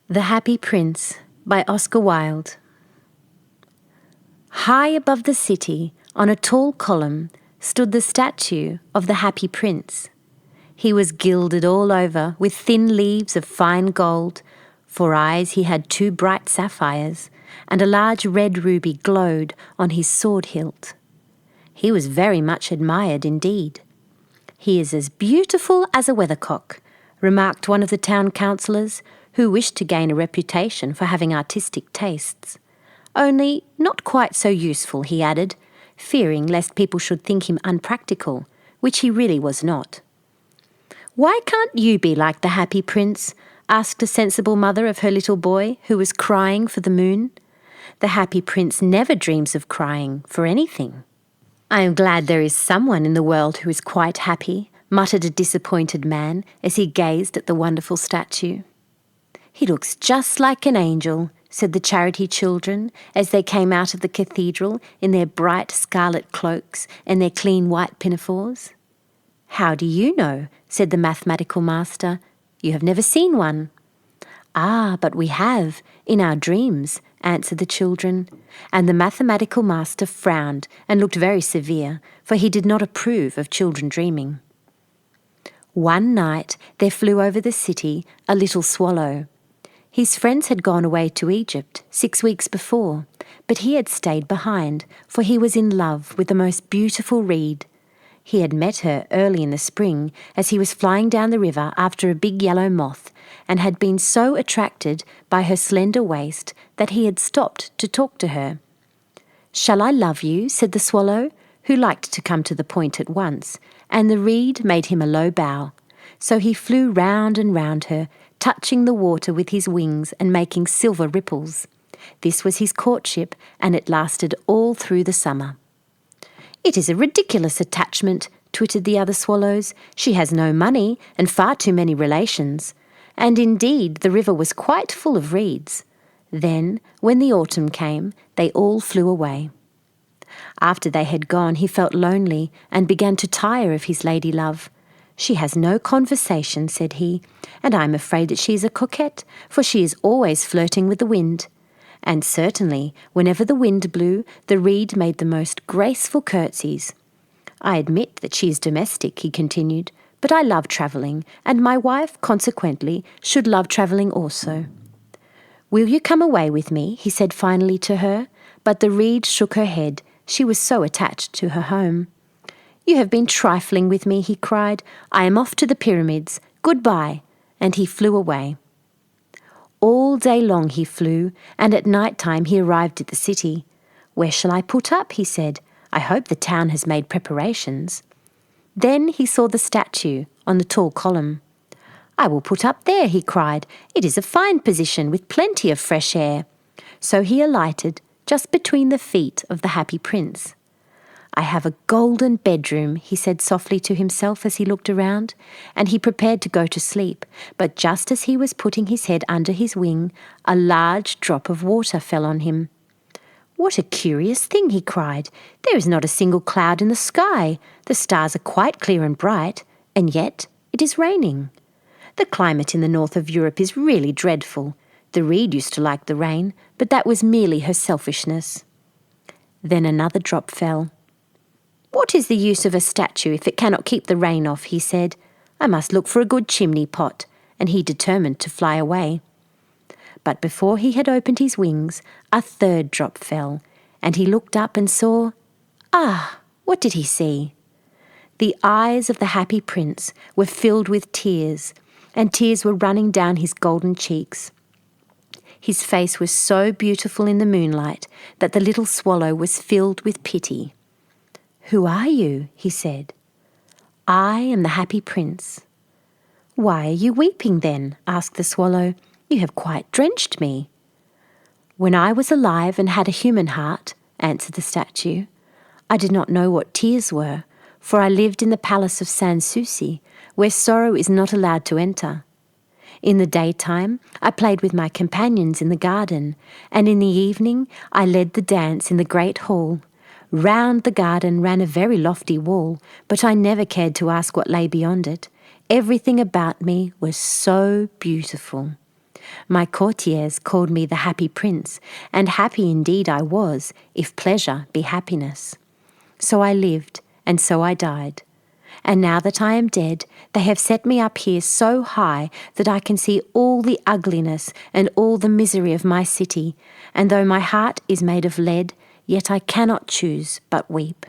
The Happy Prince by Oscar Wilde. High above the city, on a tall column, stood the statue of the Happy Prince. He was gilded all over with thin leaves of fine gold. For eyes he had 2 bright sapphires, and a large red ruby glowed on his sword hilt. He was very much admired indeed. "He is as beautiful as a weathercock," remarked one of the town councillors, who wished to gain a reputation for having artistic tastes. "Only not quite so useful," he added, fearing lest people should think him unpractical, which he really was not. "Why can't you be like the Happy Prince?" asked a sensible mother of her little boy, who was crying for the moon. "The Happy Prince never dreams of crying for anything." "I am glad there is someone in the world who is quite happy," muttered a disappointed man as he gazed at the wonderful statue. "He looks just like an angel," said the charity children as they came out of the cathedral in their bright scarlet cloaks and their clean white pinafores. "How do you know?" said the mathematical master. "You have never seen one." "Ah, but we have, in our dreams," answered the children, and the mathematical master frowned and looked very severe, for he did not approve of children dreaming. One night there flew over the city a little swallow. His friends had gone away to Egypt 6 weeks before, but he had stayed behind, for he was in love with the most beautiful reed. He had met her early in the spring as he was flying down the river after a big yellow moth, and had been so attracted by her slender waist that he had stopped to talk to her. "Shall I love you?" said the swallow, who liked to come to the point at once, and the reed made him a low bow. So he flew round and round her, touching the water with his wings and making silver ripples. This was his courtship, and it lasted all through the summer. "It is a ridiculous attachment," twittered the other swallows. "She has no money and far too many relations." And indeed the river was quite full of reeds. Then, when the autumn came, they all flew away. After they had gone, he felt lonely and began to tire of his lady love. "She has no conversation," said he, "and I am afraid that she is a coquette, for she is always flirting with the wind." And certainly, whenever the wind blew, the reed made the most graceful curtsies. "I admit that she is domestic," he continued, "but I love travelling, and my wife, consequently, should love travelling also." "Will you come away with me?" he said finally to her, but the reed shook her head. She was so attached to her home. "You have been trifling with me," he cried. "I am off to the pyramids. Goodbye." And he flew away. All day long he flew, and at night time he arrived at the city. "Where shall I put up?" he said. "I hope the town has made preparations." Then he saw the statue on the tall column. "I will put up there," he cried. "It is a fine position with plenty of fresh air." So he alighted just between the feet of the Happy Prince. "I have a golden bedroom," he said softly to himself as he looked around, and he prepared to go to sleep. But just as he was putting his head under his wing, a large drop of water fell on him. "What a curious thing," he cried. "There is not a single cloud in the sky. The stars are quite clear and bright, and yet it is raining. The climate in the north of Europe is really dreadful. The reed used to like the rain, but that was merely her selfishness." Then another drop fell. "What is the use of a statue if it cannot keep the rain off?" he said. "I must look for a good chimney pot," and he determined to fly away. But before he had opened his wings, a third drop fell, and he looked up and saw— what did he see? The eyes of the Happy Prince were filled with tears, and tears were running down his golden cheeks. His face was so beautiful in the moonlight that the little swallow was filled with pity. "Who are you?" he said. "I am the Happy Prince." "Why are you weeping then?" asked the swallow. "You have quite drenched me." "When I was alive and had a human heart," answered the statue, "I did not know what tears were, for I lived in the palace of Sans Souci, where sorrow is not allowed to enter. In the daytime I played with my companions in the garden, and in the evening I led the dance in the great hall. Round the garden ran a very lofty wall, but I never cared to ask what lay beyond it. Everything about me was so beautiful. My courtiers called me the happy prince, and happy indeed I was, if pleasure be happiness. So I lived, and so I died. And now that I am dead, they have set me up here so high that I can see all the ugliness and all the misery of my city, and though my heart is made of lead, yet I cannot choose but weep."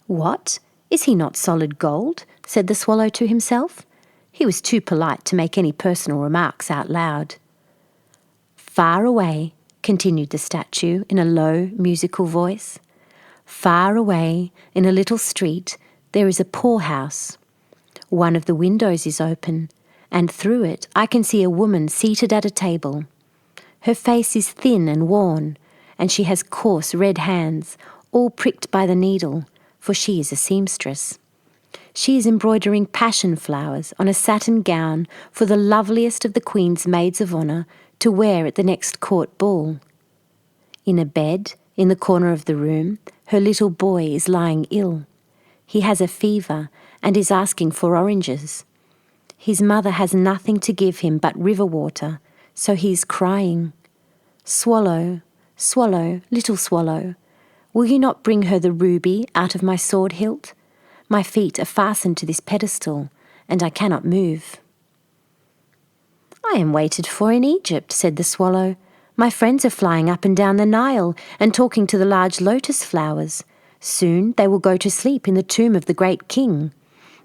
"What? Is he not solid gold?" said the swallow to himself. He was too polite to make any personal remarks out loud. "Far away," continued the statue in a low, musical voice, "far away, in a little street, there is a poorhouse. One of the windows is open, and through it I can see a woman seated at a table. Her face is thin and worn, and she has coarse red hands, all pricked by the needle, for she is a seamstress. She is embroidering passion flowers on a satin gown for the loveliest of the Queen's maids of honour to wear at the next court ball. In a bed, in the corner of the room, her little boy is lying ill. He has a fever and is asking for oranges. His mother has nothing to give him but river water, so he is crying. Swallow, swallow, little swallow, will you not bring her the ruby out of my sword hilt? My feet are fastened to this pedestal, and I cannot move." "I am waited for in Egypt," said the swallow. "My friends are flying up and down the Nile and talking to the large lotus flowers. Soon they will go to sleep in the tomb of the great king.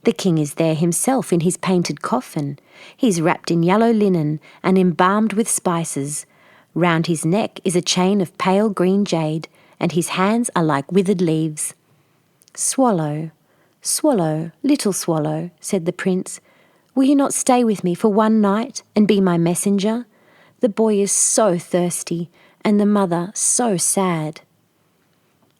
The king is there himself in his painted coffin. He is wrapped in yellow linen and embalmed with spices. Round his neck is a chain of pale green jade, and his hands are like withered leaves." "Swallow, swallow, little swallow," said the prince, "will you not stay with me for one night and be my messenger? The boy is so thirsty, and the mother so sad."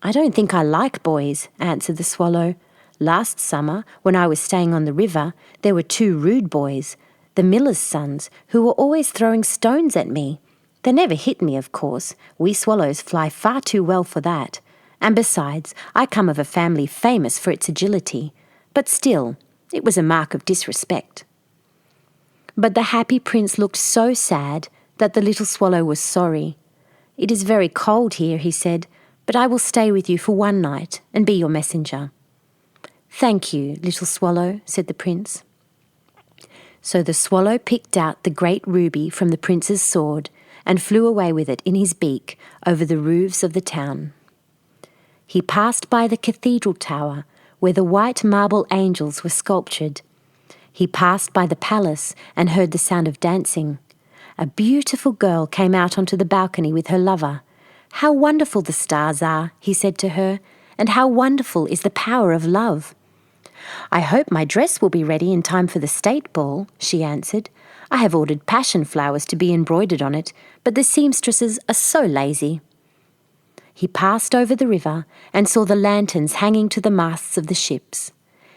"I don't think I like boys," answered the swallow. "Last summer, when I was staying on the river, there were 2 rude boys, the miller's sons, who were always throwing stones at me. They never hit me, of course. We swallows fly far too well for that. And besides, I come of a family famous for its agility. But still, it was a mark of disrespect." But the happy prince looked so sad that the little swallow was sorry. "It is very cold here," he said, "but I will stay with you for one night and be your messenger." "Thank you, little swallow," said the prince. So the swallow picked out the great ruby from the prince's sword and flew away with it in his beak over the roofs of the town. He passed by the cathedral tower, where the white marble angels were sculptured. He passed by the palace and heard the sound of dancing. A beautiful girl came out onto the balcony with her lover. "How wonderful the stars are," he said to her, "and how wonderful is the power of love." "I hope my dress will be ready in time for the state ball," she answered. "I have ordered passion flowers to be embroidered on it, but the seamstresses are so lazy." He passed over the river and saw the lanterns hanging to the masts of the ships.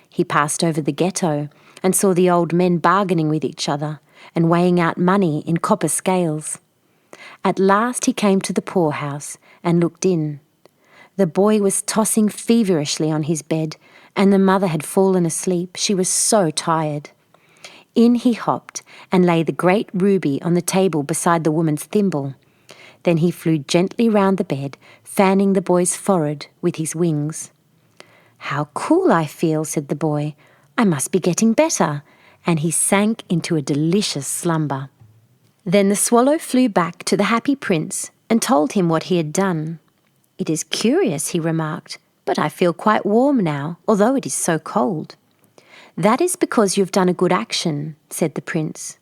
He passed over the ghetto and saw the old men bargaining with each other and weighing out money in copper scales. At last he came to the poorhouse and looked in. The boy was tossing feverishly on his bed, and the mother had fallen asleep. She was so tired. In he hopped and lay the great ruby on the table beside the woman's thimble. Then he flew gently round the bed, fanning the boy's forehead with his wings. "How cool I feel," said the boy. "I must be getting better." And he sank into a delicious slumber. Then the swallow flew back to the happy prince and told him what he had done. "It is curious," he remarked, "but I feel quite warm now, although it is so cold." "That is because you have done a good action," said the prince.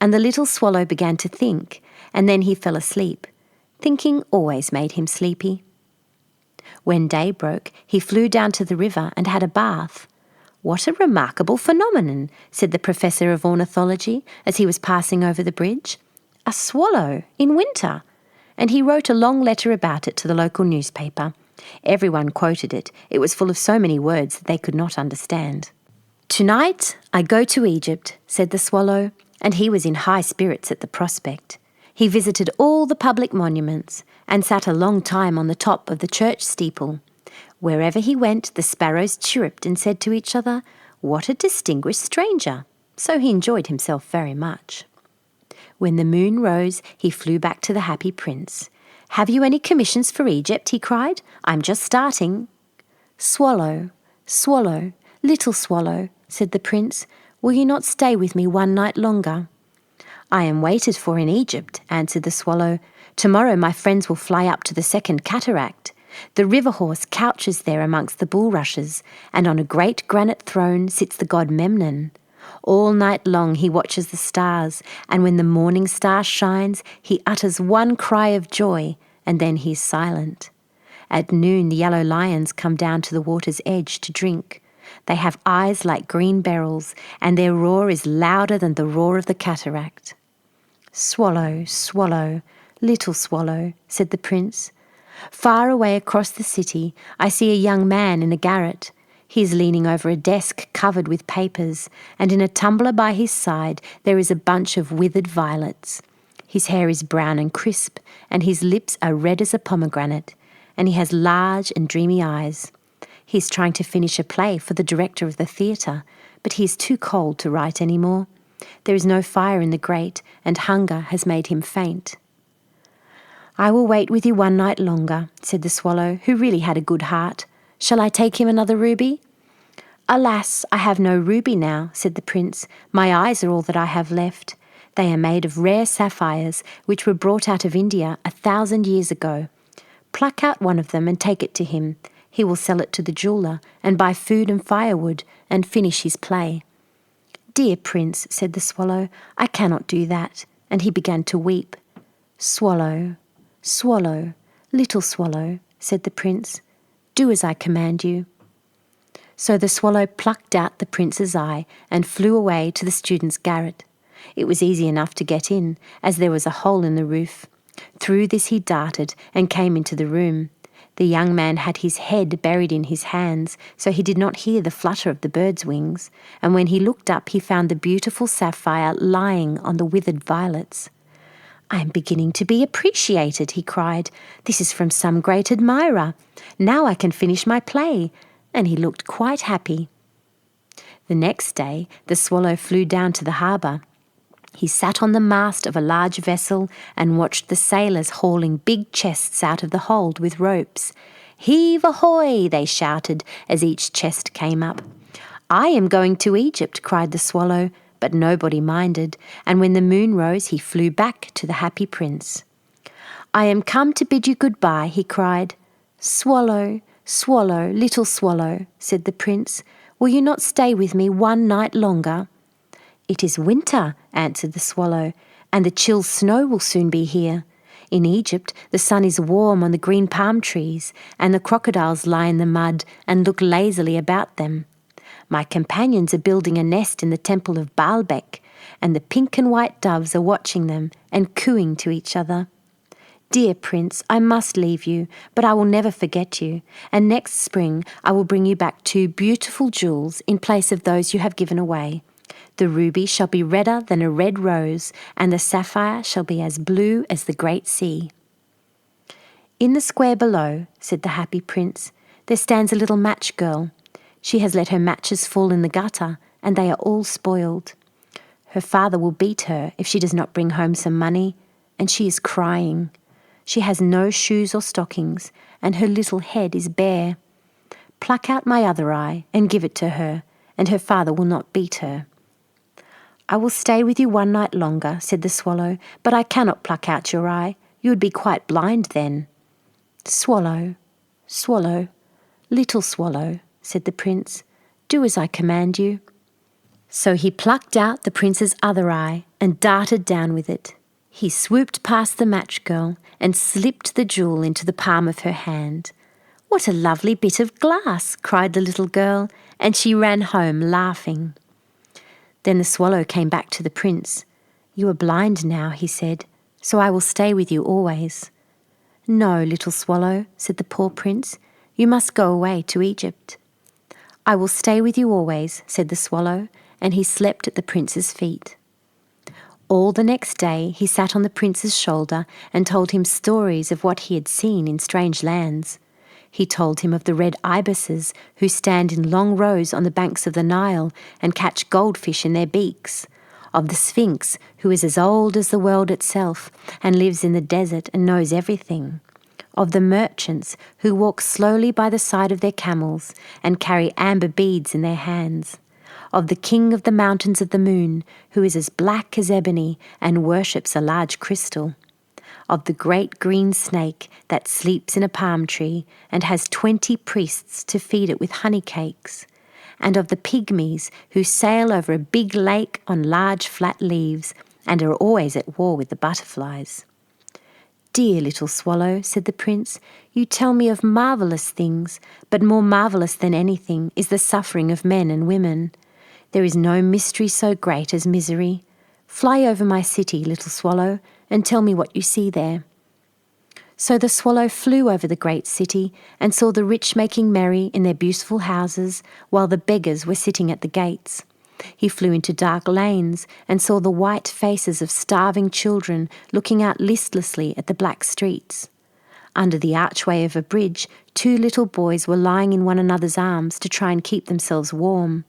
And the little swallow began to think, and then he fell asleep. Thinking always made him sleepy. When day broke, he flew down to the river and had a bath. "What a remarkable phenomenon," said the professor of ornithology as he was passing over the bridge. "A swallow in winter." And he wrote a long letter about it to the local newspaper. Everyone quoted it. It was full of so many words that they could not understand. "Tonight I go to Egypt," said the swallow, and he was in high spirits at the prospect. He visited all the public monuments and sat a long time on the top of the church steeple. Wherever he went, the sparrows chirruped and said to each other, "What a distinguished stranger!" So he enjoyed himself very much. When the moon rose, he flew back to the happy prince. "Have you any commissions for Egypt?" he cried. "I'm just starting." "Swallow, swallow, little swallow," said the prince, "will you not stay with me one night longer?" "I am waited for in Egypt," answered the swallow. "Tomorrow my friends will fly up to the second cataract. The river horse couches there amongst the bulrushes, and on a great granite throne sits the god Memnon. All night long he watches the stars, and when the morning star shines, he utters one cry of joy, and then he is silent. At noon the yellow lions come down to the water's edge to drink. They have eyes like green beryls, and their roar is louder than the roar of the cataract." "Swallow, swallow, little swallow," said the prince. "Far away across the city I see a young man in a garret. He is leaning over a desk covered with papers, and in a tumbler by his side there is a bunch of withered violets. His hair is brown and crisp, and his lips are red as a pomegranate, and he has large and dreamy eyes. He is trying to finish a play for the director of the theatre, but he is too cold to write any more. There is no fire in the grate, and hunger has made him faint." "I will wait with you one night longer," said the swallow, who really had a good heart. "Shall I take him another ruby?" "Alas, I have no ruby now," said the prince. "My eyes are all that I have left. They are made of rare sapphires, which were brought out of India 1,000 years ago. Pluck out one of them and take it to him. He will sell it to the jeweller and buy food and firewood and finish his play." "Dear prince," said the swallow, "I cannot do that," and he began to weep. "Swallow, swallow, little swallow," said the prince, "do as I command you." So the swallow plucked out the prince's eye and flew away to the student's garret. It was easy enough to get in, as there was a hole in the roof. Through this he darted and came into the room. The young man had his head buried in his hands, so he did not hear the flutter of the bird's wings, and when he looked up he found the beautiful sapphire lying on the withered violets. "I am beginning to be appreciated," he cried. "This is from some great admirer. Now I can finish my play," and he looked quite happy. The next day the swallow flew down to the harbour. He sat on the mast of a large vessel and watched the sailors hauling big chests out of the hold with ropes. "Heave ahoy!" they shouted as each chest came up. "I am going to Egypt," cried the swallow, but nobody minded, and when the moon rose he flew back to the happy prince. "I am come to bid you goodbye," he cried. "Swallow, swallow, little swallow," said the prince, "will you not stay with me one night longer?" "It is winter," answered the swallow, "and the chill snow will soon be here. In Egypt the sun is warm on the green palm trees, and the crocodiles lie in the mud and look lazily about them. My companions are building a nest in the temple of Baalbek, and the pink and white doves are watching them and cooing to each other. Dear prince, I must leave you, but I will never forget you, and next spring I will bring you back 2 beautiful jewels in place of those you have given away. The ruby shall be redder than a red rose, and the sapphire shall be as blue as the great sea." "In the square below," said the happy prince, "there stands a little match girl. She has let her matches fall in the gutter, and they are all spoiled. Her father will beat her if she does not bring home some money, and she is crying. She has no shoes or stockings, and her little head is bare. Pluck out my other eye and give it to her, and her father will not beat her." "I will stay with you one night longer," said the swallow, "but I cannot pluck out your eye. You would be quite blind then." "Swallow, swallow, little swallow," said the prince, "do as I command you." So he plucked out the prince's other eye and darted down with it. He swooped past the match girl and slipped the jewel into the palm of her hand. "What a lovely bit of glass!" cried the little girl, and she ran home laughing. Then the swallow came back to the prince. "You are blind now," he said, "so I will stay with you always." "No, little swallow," said the poor prince, "you must go away to Egypt." "I will stay with you always," said the swallow, and he slept at the prince's feet. All the next day he sat on the prince's shoulder and told him stories of what he had seen in strange lands. He told him of the red ibises who stand in long rows on the banks of the Nile and catch goldfish in their beaks, of the Sphinx, who is as old as the world itself and lives in the desert and knows everything, of the merchants who walk slowly by the side of their camels and carry amber beads in their hands, of the king of the mountains of the moon, who is as black as ebony and worships a large crystal, of the great green snake that sleeps in a palm tree and has 20 priests to feed it with honey cakes, and of the pygmies who sail over a big lake on large flat leaves and are always at war with the butterflies. "Dear little swallow," said the prince, "you tell me of marvellous things, but more marvellous than anything is the suffering of men and women. There is no mystery so great as misery. Fly over my city, little swallow, and tell me what you see there." So the swallow flew over the great city and saw the rich making merry in their beautiful houses, while the beggars were sitting at the gates. He flew into dark lanes and saw the white faces of starving children looking out listlessly at the black streets. Under the archway of a bridge, 2 little boys were lying in one another's arms to try and keep themselves warm.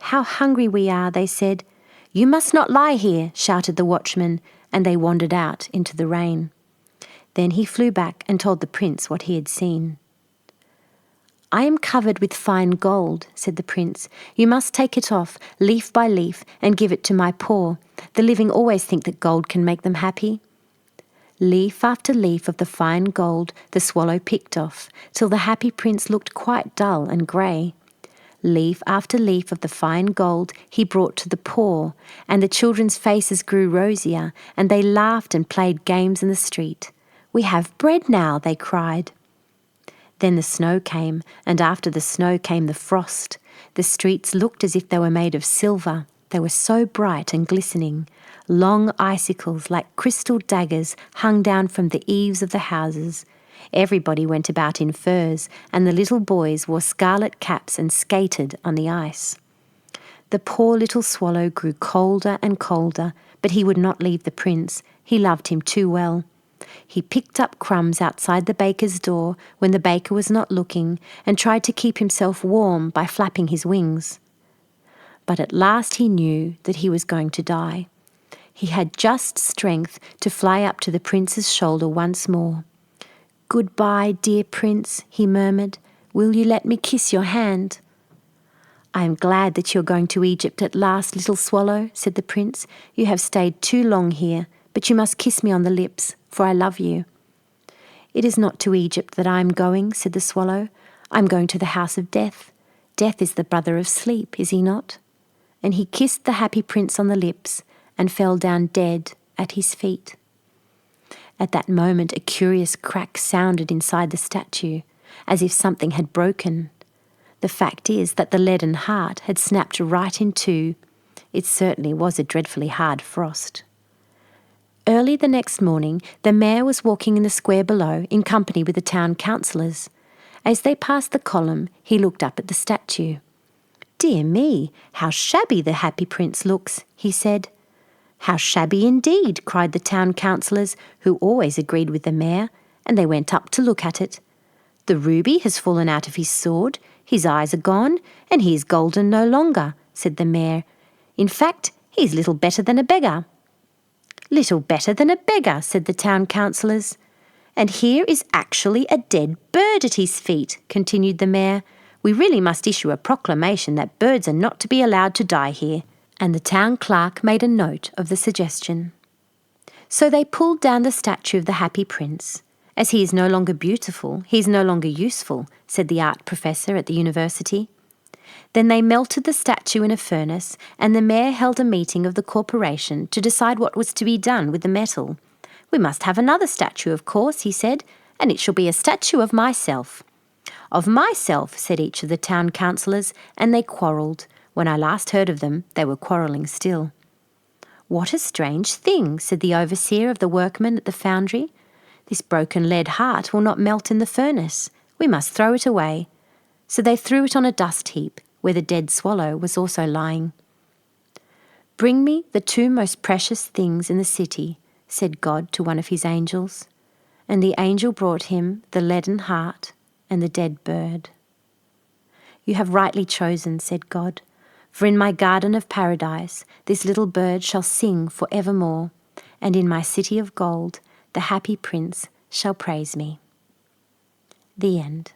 "How hungry we are," they said. "You must not lie here," shouted the watchman, and they wandered out into the rain. Then he flew back and told the prince what he had seen. "I am covered with fine gold," said the prince. "You must take it off, leaf by leaf, and give it to my poor. The living always think that gold can make them happy." Leaf after leaf of the fine gold the swallow picked off, till the happy prince looked quite dull and grey. Leaf after leaf of the fine gold he brought to the poor, and the children's faces grew rosier, and they laughed and played games in the street. "We have bread now," they cried. Then the snow came, and after the snow came the frost. The streets looked as if they were made of silver. They were so bright and glistening. Long icicles like crystal daggers hung down from the eaves of the houses. Everybody went about in furs, and the little boys wore scarlet caps and skated on the ice. The poor little swallow grew colder and colder, but he would not leave the prince. He loved him too well. He picked up crumbs outside the baker's door when the baker was not looking and tried to keep himself warm by flapping his wings. But at last he knew that he was going to die. He had just strength to fly up to the prince's shoulder once more. "Goodbye, dear prince," he murmured. "Will you let me kiss your hand?" "I am glad that you are going to Egypt at last, little swallow," said the prince. "You have stayed too long here, but you must kiss me on the lips, for I love you." "It is not to Egypt that I am going," said the swallow. "I am going to the house of death. Death is the brother of sleep, is he not?" And he kissed the happy prince on the lips and fell down dead at his feet. At that moment a curious crack sounded inside the statue, as if something had broken. The fact is that the leaden heart had snapped right in two. It certainly was a dreadfully hard frost. Early the next morning, the mayor was walking in the square below in company with the town councillors. As they passed the column, he looked up at the statue. "Dear me, how shabby the happy prince looks," he said. "How shabby indeed," cried the town councillors, who always agreed with the mayor, and they went up to look at it. "The ruby has fallen out of his sword, his eyes are gone, and he is golden no longer," said the mayor. "In fact, he is little better than a beggar." "Little better than a beggar," said the town councillors. "And here is actually a dead bird at his feet," continued the mayor. "We really must issue a proclamation that birds are not to be allowed to die here." And the town clerk made a note of the suggestion. So they pulled down the statue of the happy prince. "As he is no longer beautiful, he is no longer useful," said the art professor at the university. Then they melted the statue in a furnace, and the mayor held a meeting of the corporation to decide what was to be done with the metal. "We must have another statue, of course," he said, "and it shall be a statue of myself." "Of myself," said each of the town councillors, and they quarrelled. When I last heard of them, they were quarrelling still. "What a strange thing," said the overseer of the workmen at the foundry. "This broken lead heart will not melt in the furnace. We must throw it away." So they threw it on a dust heap, where the dead swallow was also lying. "Bring me the 2 most precious things in the city," said God to one of his angels. And the angel brought him the leaden heart and the dead bird. "You have rightly chosen," said God, For in my garden of paradise this little bird shall sing for evermore, and in my city of gold the happy prince shall praise me. The end.